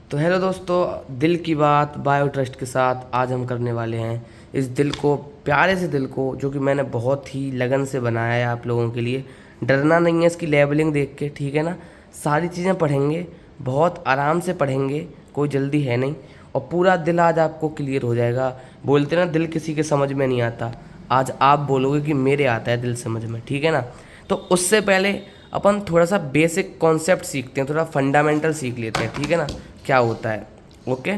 तो हेलो दोस्तों, दिल की बात बायो ट्रस्ट के साथ आज हम करने वाले हैं इस दिल को, प्यारे से दिल को, जो कि मैंने बहुत ही लगन से बनाया है आप लोगों के लिए। डरना नहीं है इसकी लेबलिंग देख के, ठीक है ना। सारी चीज़ें पढ़ेंगे, बहुत आराम से पढ़ेंगे, कोई जल्दी है नहीं। और पूरा दिल आज आपको क्लियर हो जाएगा। बोलते ना दिल किसी के समझ में नहीं आता, आज आप बोलोगे कि मेरे आता है दिल समझ में, ठीक है ना। तो उससे पहले अपन थोड़ा सा बेसिक कॉन्सेप्ट सीखते हैं, थोड़ा फंडामेंटल सीख लेते हैं, ठीक है ना, क्या होता है। ओके,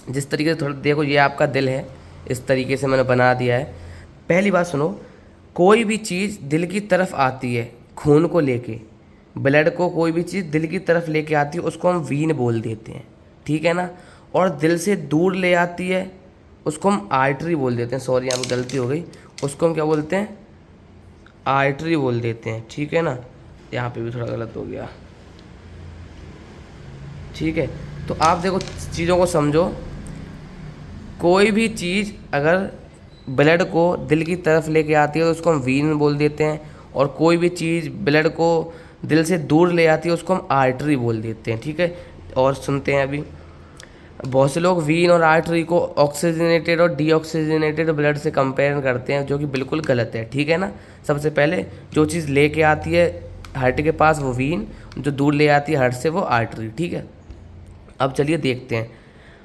जिस तरीके से थोड़ा देखो, ये आपका दिल है, इस तरीके से मैंने बना दिया है। पहली बात सुनो, कोई भी चीज़ दिल की तरफ आती है खून को लेके, ब्लड को कोई भी चीज़ दिल की तरफ लेके आती है उसको हम वीन बोल देते हैं, ठीक है ना। और दिल से दूर ले आती है उसको हम आर्टरी बोल देते हैं। सॉरी, यहाँ पर गलती हो गई, उसको हम क्या बोलते हैं, आर्टरी बोल देते हैं, ठीक है ना। यहाँ पे भी थोड़ा गलत हो गया, ठीक है। तो आप देखो, चीज़ों को समझो। कोई भी चीज़ अगर ब्लड को दिल की तरफ लेके आती है तो उसको हम वीन बोल देते हैं, और कोई भी चीज़ ब्लड को दिल से दूर ले आती है उसको हम आर्टरी बोल देते हैं, ठीक है। और सुनते हैं, अभी बहुत से लोग वीन और आर्टरी को ऑक्सीजनेटेड और डीऑक्सीजनेटेड ब्लड से कंपेयर करते हैं, जो कि बिल्कुल गलत है, ठीक है ना। सबसे पहले जो चीज़ लेके आती है हार्ट के पास वो वीन, जो दूर ले आती है हार्ट से वो आर्टरी, ठीक है। अब चलिए देखते हैं,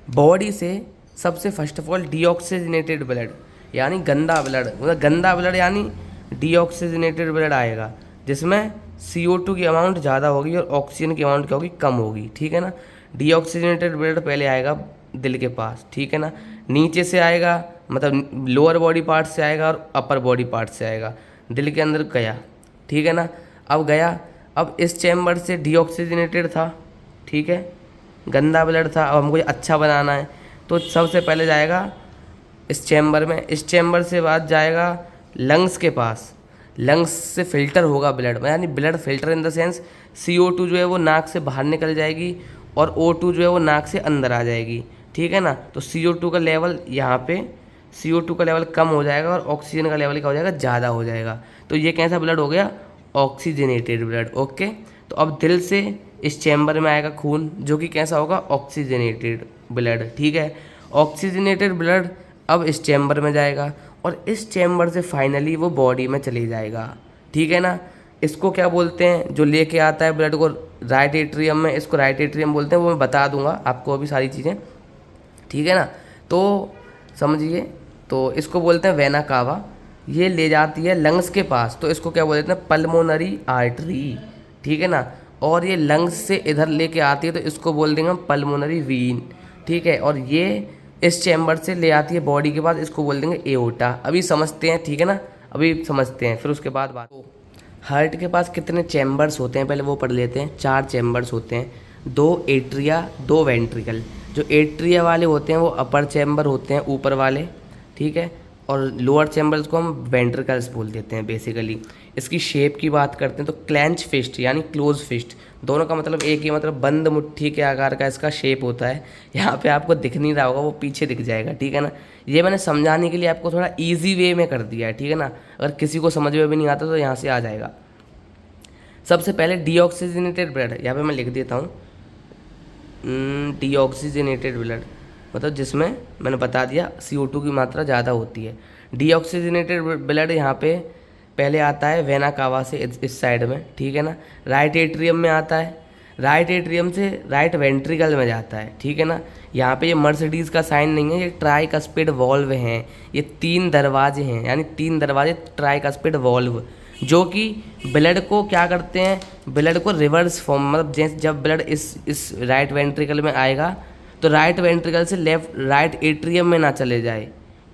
बॉडी से सबसे first of all deoxygenated blood यानी गंदा ब्लड, मतलब गंदा ब्लड यानी डीऑक्सीजनेटेड ब्लड आएगा, जिसमें CO2 की अमाउंट ज़्यादा होगी और ऑक्सीजन की अमाउंट क्या होगी, कम होगी, ठीक है ना। डीऑक्सीजनेटेड ब्लड पहले आएगा दिल के पास, ठीक है ना। नीचे से आएगा, मतलब लोअर बॉडी पार्ट से आएगा और अपर बॉडी पार्ट से आएगा, दिल के अंदर गया, ठीक है ना। अब गया, अब इस चैम्बर से डीऑक्सीजनेटेड था, ठीक है, गंदा ब्लड था, अब हमको ये अच्छा बनाना है, तो सबसे पहले जाएगा इस चैम्बर में, इस चैम्बर से बाद जाएगा लंग्स के पास, लंग्स से फिल्टर होगा ब्लड, यानी blood filter in the sense CO2 जो है वो नाक से बाहर निकल जाएगी और O2 जो है वो नाक से अंदर आ जाएगी, ठीक है ना। तो CO2 का लेवल यहाँ पे, CO2 का लेवल कम हो जाएगा और ऑक्सीजन का लेवल क्या हो जाएगा, ज़्यादा हो जाएगा। तो ये कैसा ब्लड हो गया, ऑक्सीजनेटेड ब्लड, ओके। तो अब दिल से इस चैम्बर में आएगा खून, जो कि कैसा होगा, ऑक्सीजनेटेड ब्लड, ठीक है। ऑक्सीजनेटेड ब्लड अब इस चैम्बर में जाएगा और इस चैम्बर से फाइनली वो बॉडी में चले जाएगा, ठीक है ना। इसको क्या बोलते हैं, जो लेके आता है ब्लड को राइट एट्रियम में, इसको राइट एट्रियम बोलते हैं, वो मैं बता दूंगा आपको अभी सारी चीज़ें, ठीक है ना। तो समझिए, तो इसको बोलते हैं वेना कावा, ये ले जाती है लंग्स के पास, तो इसको क्या बोलते हैं, पल्मोनरी आर्टरी, ठीक है ना। और ये लंग्स से इधर लेके आती है तो इसको बोल देंगे हम पल्मोनरी वीन, ठीक है। और ये इस चैम्बर से ले आती है बॉडी के पास, इसको बोल देंगे एओर्टा। अभी समझते हैं, ठीक है ना, अभी समझते हैं, फिर उसके बाद बात। हार्ट के पास कितने चैम्बर्स होते हैं पहले वो पढ़ लेते हैं। 4 चैम्बर्स होते हैं, 2 एट्रिया 2 वेंट्रिकल। जो एट्रिया वाले होते हैं वो अपर चैम्बर होते हैं, ऊपर वाले, ठीक है। और लोअर चैम्बर्स को हम वेंट्रिकल्स बोल देते हैं बेसिकली। इसकी शेप की बात करते हैं तो क्लेंच फिस्ट यानी क्लोज फिस्ट, दोनों का मतलब एक ही, मतलब बंद मुट्ठी के आकार का इसका शेप होता है। यहाँ पे आपको दिख नहीं रहा होगा, वो पीछे दिख जाएगा, ठीक है ना। ये मैंने समझाने के लिए आपको थोड़ा इजी वे में कर दिया है, ठीक है ना। अगर किसी को समझ में भी नहीं आता तो यहाँ से आ जाएगा। सबसे पहले डीऑक्सीजनेटेड ब्लड, यहाँ पे मैं लिख देता हूँ, डीऑक्सीजनेटेड ब्लड मतलब जिसमें मैंने बता दिया CO2 की मात्रा ज़्यादा होती है। डीऑक्सीजनेटेड ब्लड यहाँ पे पहले आता है वेना कावा से इस साइड में, ठीक है ना। राइट एट्रियम में आता है, राइट एट्रियम से राइट वेंट्रिकल में जाता है, ठीक है ना। यहाँ पे ये मर्सिडीज़ का साइन नहीं है, ये ट्राइकस्पिड वॉल्व हैं, ये 3 दरवाजे हैं, यानी 3 दरवाजे ट्राइकस्पिड वॉल्व, जो कि ब्लड को क्या करते हैं, ब्लड को रिवर्स फॉर्म, मतलब जैसे जब ब्लड इस राइट वेंट्रिकल में आएगा तो राइट वेंट्रिकल से लेफ्ट राइट एट्रियम में ना चले जाए,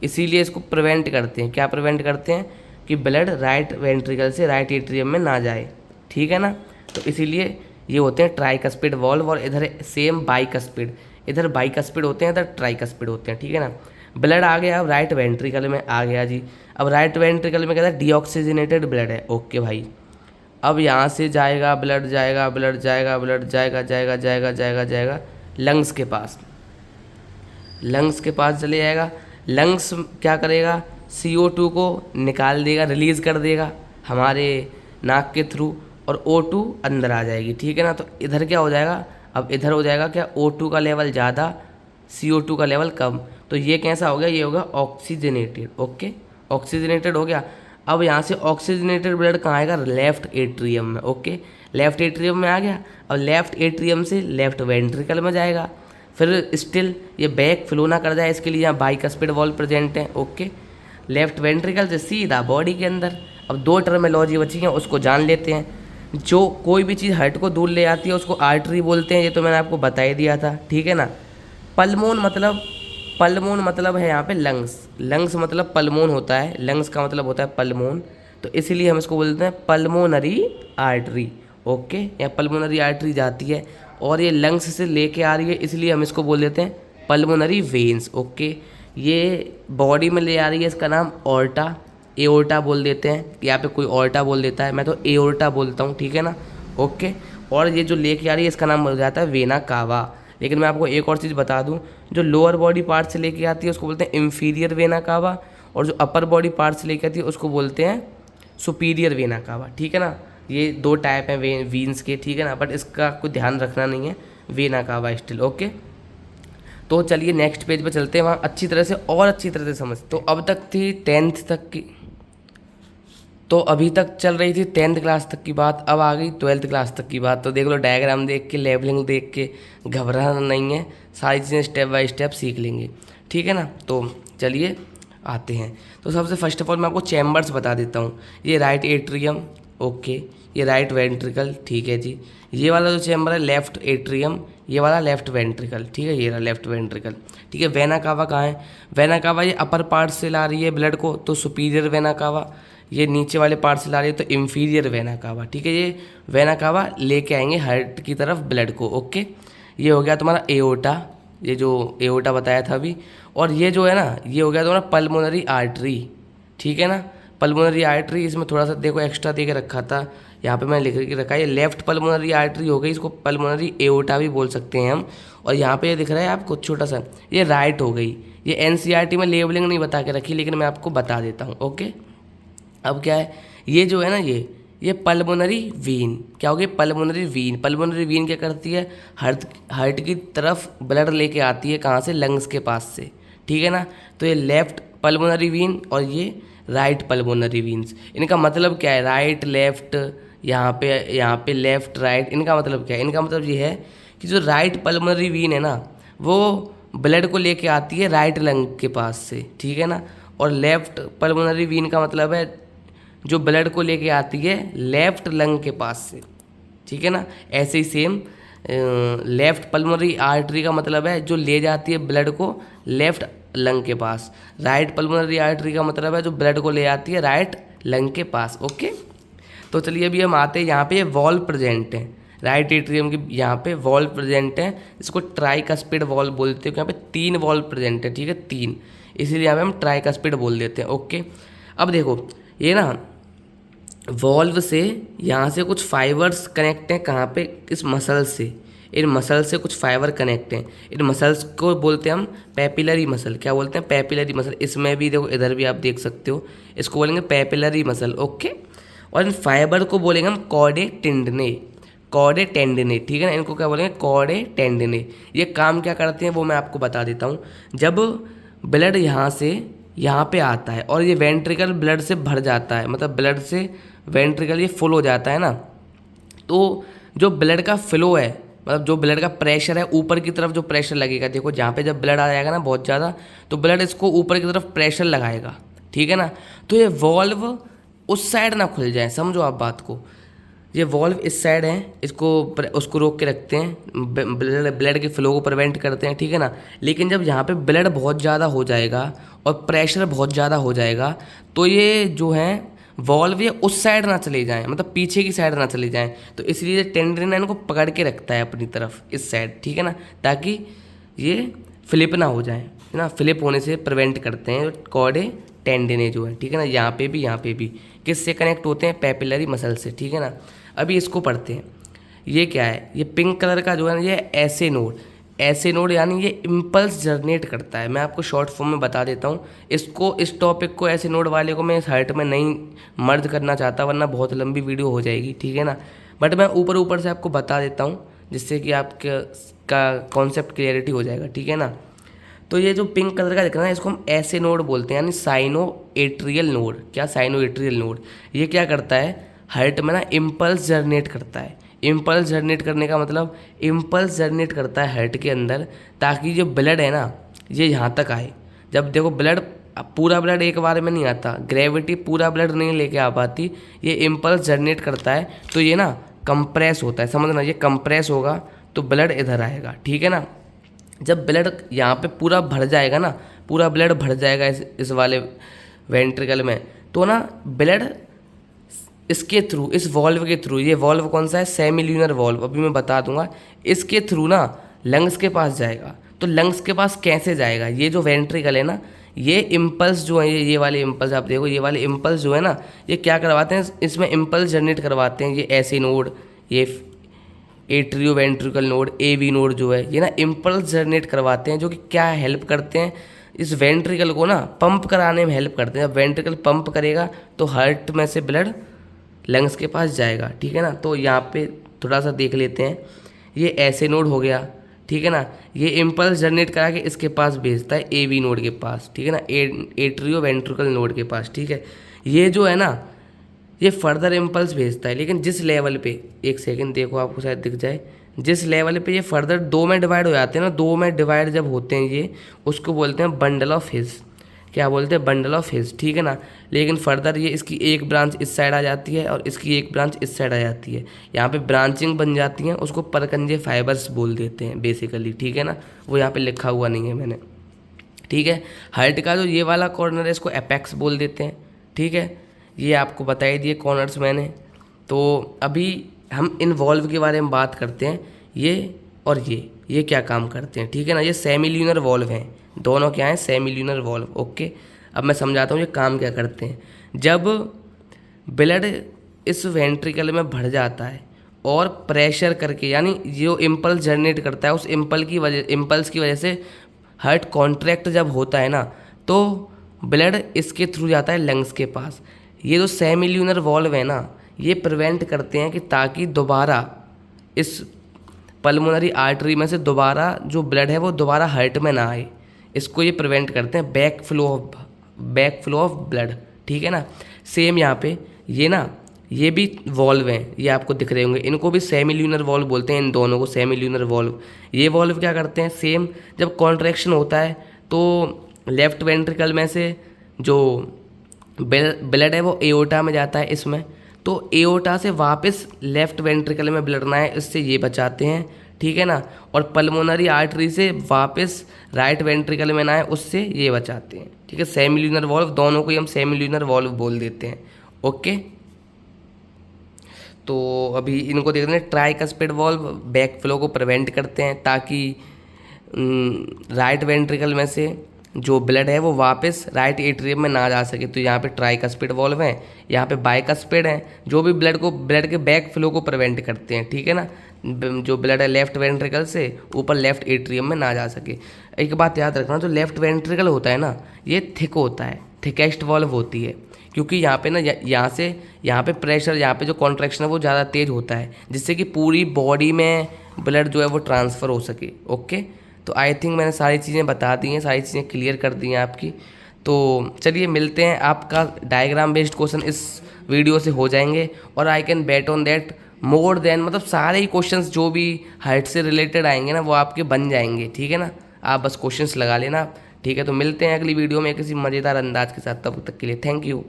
इसीलिए इसको प्रिवेंट करते हैं। क्या प्रिवेंट करते हैं, कि ब्लड राइट वेंट्रिकल से राइट एट्रियम में ना जाए, ठीक है ना। तो इसीलिए ये होते हैं ट्राइकस्पिड वॉल्व, और इधर सेम बाइकस्पिड, इधर बाइकस्पिड होते हैं, इधर ट्राइकस्पिड होते हैं, ठीक है ना। ब्लड आ गया, अब राइट वेंट्रिकल में आ गया जी। अब राइट वेंट्रिकल में क्या था, डीऑक्सीजनेटेड ब्लड है, ओके भाई। अब यहाँ से जाएगा ब्लड, जाएगा ब्लड, जाएगा ब्लड, जाएगा जाएगा जाएगा जाएगा जाएगा लंग्स के पास, लंग्स के पास चले जाएगा। लंग्स क्या करेगा, CO2 को निकाल देगा, रिलीज़ कर देगा हमारे नाक के थ्रू, और O2 अंदर आ जाएगी, ठीक है ना। तो इधर क्या हो जाएगा, अब इधर हो जाएगा क्या, O2 का लेवल ज़्यादा, CO2 का लेवल कम। तो ये कैसा हो गया, ये होगा ऑक्सीजनेटेड। ओके, ऑक्सीजनेटेड हो गया। अब यहाँ से ऑक्सीजनेटेड ब्लड कहाँ आएगा, लेफ्ट एट्रियम में। ओके, लेफ्ट एट्रियम में आ गया। अब लेफ्ट एट्रियम से लेफ्ट वेंट्रिकल में जाएगा। फिर स्टिल ये बैक फ्लो ना कर जाए इसके लिए यहाँ बाइकस्पिड वॉल्व प्रेजेंट है। ओके, लेफ्ट वेंट्रिकल से सीधा बॉडी के अंदर। अब 2 टर्मिनोलॉजी बची हैं, उसको जान लेते हैं। जो कोई भी चीज़ हार्ट को दूर ले आती है उसको आर्टरी बोलते हैं, ये तो मैंने आपको बता ही दिया था, ठीक है ना। पल्मोन मतलब है यहाँ पे लंग्स मतलब पल्मोन होता है, लंग्स का मतलब होता है पल्मोन, तो इसीलिए हम इसको बोलते हैं पल्मोनरी आर्टरी। ओके, यहाँ पल्मोनरी आर्टरी जाती है और ये लंग्स से लेके आ रही है, इसलिए हम इसको बोल देते हैं पल्मोनरी वेन्स। ओके, ये बॉडी में ले आ रही है, इसका नाम ऑर्टा, एओर्टा बोल देते हैं, यहाँ पे कोई ऑर्टा बोल देता है, मैं तो एओर्टा बोलता हूँ, ठीक है ना। ओके, और ये जो लेके आ रही है इसका नाम हो जाता है वेना कावा। लेकिन मैं आपको एक और चीज़ बता दूं, जो लोअर बॉडी पार्ट से लेके आती है उसको बोलते हैं इंफीरियर वेना कावा, और जो अपर बॉडी पार्ट से लेके आती है उसको बोलते हैं सुपीरियर वेना कावा, ठीक है ना। ये 2 टाइप हैं वीन्स के, ठीक है ना, बट इसका कोई ध्यान रखना नहीं है, वेना कावा स्टिल। ओके, तो चलिए नेक्स्ट पेज पे चलते हैं, वहाँ अच्छी तरह से समझ। तो अब तक थी 10th तक की, तो अभी तक चल रही थी 10th क्लास तक की बात, अब आ गई 12th क्लास तक की बात। तो देख लो, डायग्राम देख के, लेवलिंग देख के घबराना नहीं है, सारी चीज़ें स्टेप बाय स्टेप सीख लेंगे, ठीक है ना। तो चलिए आते हैं। तो सबसे फर्स्ट ऑफ ऑल मैं आपको चैम्बर्स बता देता हूँ। ये राइट एट्रियम, ओके, ये राइट वेंट्रिकल, ठीक है जी। ये वाला जो चैम्बर है लेफ्ट एट्रियम, ये वाला लेफ्ट वेंट्रिकल, ठीक है, ये रहा लेफ्ट वेंट्रिकल, ठीक है। वेना कावा कहाँ है, वेना कावा ये अपर पार्ट से ला रही है ब्लड को, तो सुपीरियर वेना कावा। ये नीचे वाले पार्ट से ला रही है तो इंफीरियर वेना कावा, ठीक है। ये वेना कावा लेके आएंगे हार्ट की तरफ ब्लड को। ओके, ये हो गया तुम्हारा एओर्टा, ये जो एओर्टा बताया था अभी। और ये जो है ना, ये हो गया तुम्हारा पल्मोनरी आर्टरी, ठीक है ना। पल्मोनरी आर्टरी, इसमें थोड़ा सा देखो एक्स्ट्रा दे के रखा था, यहाँ पे मैंने लिख के रखा है, ये लेफ्ट पल्मोनरी आर्टरी हो गई, इसको पल्मोनरी एओर्टा भी बोल सकते हैं हम। और यहाँ पे ये दिख रहा है आपको छोटा सा, ये राइट हो गई। ये एनसीईआरटी में लेबलिंग नहीं बता के रखी, लेकिन मैं आपको बता देता हूँ। ओके, अब क्या है, ये जो है ना, ये पल्मोनरी वीन, क्या हो गई, पल्मोनरी वीन। पल्मोनरी वीन क्या करती है, हार्ट की तरफ ब्लड लेके आती है, कहाँ से, लंग्स के पास से, ठीक है ना। तो ये लेफ्ट पल्मोनरी वीन और ये राइट पल्मोनरी वीन्स, इनका मतलब क्या है, राइट लेफ्ट, यहाँ पे लेफ्ट राइट, इनका मतलब क्या है, इनका मतलब ये है कि जो राइट पल्मोनरी वीन है ना, वो ब्लड को लेके आती है राइट लंग के पास से, ठीक है ना। और लेफ्ट पल्मोनरी वीन का मतलब है जो ब्लड को लेके आती है लेफ्ट लंग के पास से, ठीक है ना। ऐसे ही सेम लेफ्ट पल्मोनरी आर्टरी का मतलब है जो ले जाती है ब्लड को लेफ्ट लंग के पास। राइट पल्मोनरी आर्टरी का मतलब है जो ब्लड को ले आती है राइट लंग के पास। ओके, तो चलिए अभी हम आते हैं, यहाँ पे वॉल्व प्रेजेंट है राइट एट्रियम की, यहाँ पे वॉल्व प्रेजेंट है, इसको ट्राइकस्पिड वॉल्व बोलते हैं। यहाँ पे 3 वॉल्व प्रेजेंट है, ठीक है, 3, इसीलिए यहाँ पे हम ट्राइकस्पिड बोल देते हैं। ओके, अब देखो ये ना वॉल्व से यहाँ से कुछ फाइबर्स कनेक्ट हैं, कहाँ पे, इस मसल से, इन मसल से कुछ फाइबर कनेक्ट हैं। इन मसल्स को बोलते हैं हम पैपिलरी मसल, क्या बोलते हैं, पैपिलरी मसल। इसमें भी देखो, इधर भी आप देख सकते हो, इसको बोलेंगे पैपिलरी मसल। ओके, और इन फाइबर को बोलेंगे हम कॉर्डे टेंडिने, ठीक है ना, इनको क्या बोलेंगे, कॉर्डे टेंडिने। ये काम क्या करते हैं वो मैं आपको बता देता हूँ। जब ब्लड यहाँ से यहाँ पे आता है और ये वेंट्रिकल ब्लड से भर जाता है, मतलब ब्लड से वेंट्रिकल ये फुल हो जाता है ना, तो जो ब्लड का फ्लो है, मतलब जो ब्लड का प्रेशर है, ऊपर की तरफ जो प्रेशर लगेगा, देखो जहाँ पे जब ब्लड आ जाएगा ना बहुत ज़्यादा, तो ब्लड इसको ऊपर की तरफ प्रेशर लगाएगा, ठीक है ना। तो ये वॉल्व उस साइड ना खुल जाए, समझो आप बात को, ये वॉल्व इस साइड है, उसको रोक के रखते हैं, ब्लड के फ्लो को प्रिवेंट करते हैं, ठीक है ना। लेकिन जब यहाँ पे ब्लड बहुत ज़्यादा हो जाएगा और प्रेशर बहुत ज़्यादा हो जाएगा, तो ये जो है वॉल्व ये उस साइड ना चले जाएं, मतलब पीछे की साइड ना चले जाएं, तो इसलिए टेंडरिन इनको पकड़ के रखता है अपनी तरफ इस साइड, ठीक है ना, ताकि ये फ्लिप ना हो जाए, है ना। फ्लिप होने से प्रिवेंट करते हैं कॉर्डे टेंडिने जो है, ठीक है ना। यहाँ पे भी किससे कनेक्ट होते हैं, पैपिलरी मसल से, ठीक है ना। अभी इसको पढ़ते हैं, ये क्या है, ये पिंक कलर का जो है ना, ये ऐसे नोड यानी ये इम्पल्स जनरेट करता है। मैं आपको शॉर्ट फॉर्म में बता देता हूँ इसको, इस टॉपिक को ऐसे नोड वाले को मैं इस हाइट में नहीं मर्ज करना चाहता, वरना बहुत लंबी वीडियो हो जाएगी, ठीक है ना। बट मैं ऊपर से आपको बता देता हूँ जिससे कि आपका का कॉन्सेप्ट क्लियरिटी हो जाएगा, ठीक है ना। तो ये जो पिंक कलर का दिख रहा है इसको हम ऐसे नोड बोलते हैं, यानी साइनो एट्रियल नोड। क्या साइनो एट्रियल नोड, ये क्या करता है, हार्ट में ना इम्पल्स जनरेट करता है। इम्पल्स जनरेट करने का मतलब इम्पल्स जनरेट करता है हार्ट के अंदर, ताकि जो ब्लड है ना ये यहाँ तक आए। जब देखो ब्लड, पूरा ब्लड एक बार में नहीं आता, ग्रेविटी पूरा ब्लड नहीं लेके आ पाती, ये इम्पल्स जनरेट करता है, तो ये ना कंप्रेस होता है, समझना, ये कंप्रेस होगा तो ब्लड इधर आएगा, ठीक है ना। जब ब्लड यहाँ पे पूरा भर जाएगा ना, पूरा ब्लड भर जाएगा इस वाले वेंट्रिकल में, तो ना ब्लड इसके थ्रू, इस वॉल्व के थ्रू, ये वॉल्व कौन सा है, सेमिल्यूनर वॉल्व, अभी मैं बता दूंगा, इसके थ्रू ना लंग्स के पास जाएगा। तो लंग्स के पास कैसे जाएगा, ये जो वेंट्रिकल है ना, ये इम्पल्स जो है, ये वाले इम्पल्स आप देखो, ये वाले इम्पल्स जो है ना, ये क्या करवाते हैं, इसमें इम्पल्स जनरेट करवाते हैं। ये ऐसे नोड, ये atrio ventricular node, AV node जो है, ये ना इम्पल्स जनरेट करवाते हैं, जो कि क्या हेल्प करते हैं, इस वेंट्रिकल को ना पंप कराने में हेल्प करते हैं। जब वेंट्रिकल पंप करेगा तो हार्ट में से ब्लड लंग्स के पास जाएगा, ठीक है ना। तो यहाँ पे थोड़ा सा देख लेते हैं, ये ऐसे नोड हो गया, ठीक है ना, ये इम्पल्स जनरेट करा के इसके पास भेजता है, एवी नोड के पास, ठीक है ना, एट्रियो वेंट्रिकल नोड के पास, ठीक है। ये जो है ना ये फर्दर इम्पल्स भेजता है, लेकिन जिस लेवल पे, एक सेकंड देखो आपको शायद दिख जाए, जिस लेवल पे ये फर्दर दो में डिवाइड हो जाते हैं ना, दो में डिवाइड जब होते हैं ये, उसको बोलते हैं बंडल ऑफ हिज। क्या बोलते हैं, बंडल ऑफ हिज, ठीक है ना। लेकिन फर्दर ये इसकी एक ब्रांच इस साइड आ जाती है और इसकी एक ब्रांच इस साइड आ जाती है, यहाँ पे ब्रांचिंग बन जाती है, उसको परकंजे फाइबर्स बोल देते हैं बेसिकली, ठीक है ना। वो यहाँ पे लिखा हुआ नहीं है मैंने, ठीक है। हार्ट का जो ये वाला कॉर्नर है इसको एपेक्स बोल देते हैं, ठीक है। ये आपको बता ही दिए कॉर्नर्स मैंने। तो अभी हम इन वॉल्व के बारे में बात करते हैं, ये और ये क्या काम करते हैं, ठीक है ना। ये सेमिल्यूनर वॉल्व हैं, दोनों क्या हैं, सेमिल्यूनर वॉल्व, ओके। अब मैं समझाता हूँ ये काम क्या करते हैं। जब ब्लड इस वेंट्रिकल में भर जाता है और प्रेशर करके, यानी जो इम्पल्स जनरेट करता है, उस इम्पल्स की वजह से हार्ट कॉन्ट्रैक्ट जब होता है ना, तो ब्लड इसके थ्रू जाता है लंग्स के पास। ये जो सेमिल्यूनर वॉल्व है ना, ये प्रिवेंट करते हैं कि ताकि दोबारा इस पल्मोनरी आर्टरी में से दोबारा जो ब्लड है वो दोबारा हार्ट में ना आए, इसको ये प्रिवेंट करते हैं, बैक फ्लो ऑफ ब्लड, ठीक है ना। सेम यहाँ पे ये ना, ये भी वॉल्व हैं, ये आपको दिख रहे होंगे, इनको भी सेमिल्यूनर वॉल्व बोलते हैं, इन दोनों को सेमिल्यूनर वॉल्व। ये वॉल्व क्या करते हैं, सेम जब कॉन्ट्रैक्शन होता है तो लेफ्ट वेंट्रिकल में से जो ब्लड है वो एओर्टा में जाता है इसमें, तो एओर्टा से वापस लेफ्ट वेंट्रिकल में ब्लड ना है, इससे ये बचाते हैं, ठीक है ना। और पल्मोनरी आर्टरी से वापस राइट वेंट्रिकल में ना है, उससे ये बचाते हैं, ठीक है। सेमिल्यूनर वॉल्व, दोनों को ही हम सेमिल्यूनर वॉल्व बोल देते हैं, ओके। तो अभी इनको देखते हैं, ट्राइकस्पिड वॉल्व बैक फ्लो को प्रिवेंट करते हैं, ताकि राइट वेंट्रिकल में से जो ब्लड है वो वापस राइट एट्रियम में ना जा सके। तो यहाँ पे ट्राइकस्पिड वॉल्व हैं, यहाँ पे बाइकस्पिड हैं, जो भी ब्लड के बैक फ्लो को प्रिवेंट करते हैं, ठीक है ना। जो ब्लड है लेफ्ट वेंट्रिकल से ऊपर लेफ्ट एट्रियम में ना जा सके। एक बात याद रखना, जो लेफ्ट वेंट्रिकल होता है ना, ये थिक होता है, थिकेस्ट वॉल्व होती है, क्योंकि यहाँ पे ना यहाँ से यहाँ पे प्रेशर, यहाँ पे जो कॉन्ट्रैक्शन है वो ज़्यादा तेज होता है, जिससे कि पूरी बॉडी में ब्लड जो है वो ट्रांसफ़र हो सके, ओके। तो आई थिंक मैंने सारी चीज़ें बता दी हैं, सारी चीज़ें क्लियर कर दी हैं आपकी। तो चलिए मिलते हैं, आपका डायग्राम बेस्ड क्वेश्चन इस वीडियो से हो जाएंगे, और I can bet on that more than, मतलब सारे ही क्वेश्चंस जो भी हार्ट से रिलेटेड आएंगे ना वो आपके बन जाएंगे, ठीक है ना। आप बस क्वेश्चंस लगा लेना, ठीक है। तो मिलते हैं अगली वीडियो में किसी मज़ेदार अंदाज के साथ, तब तक के लिए थैंक यू।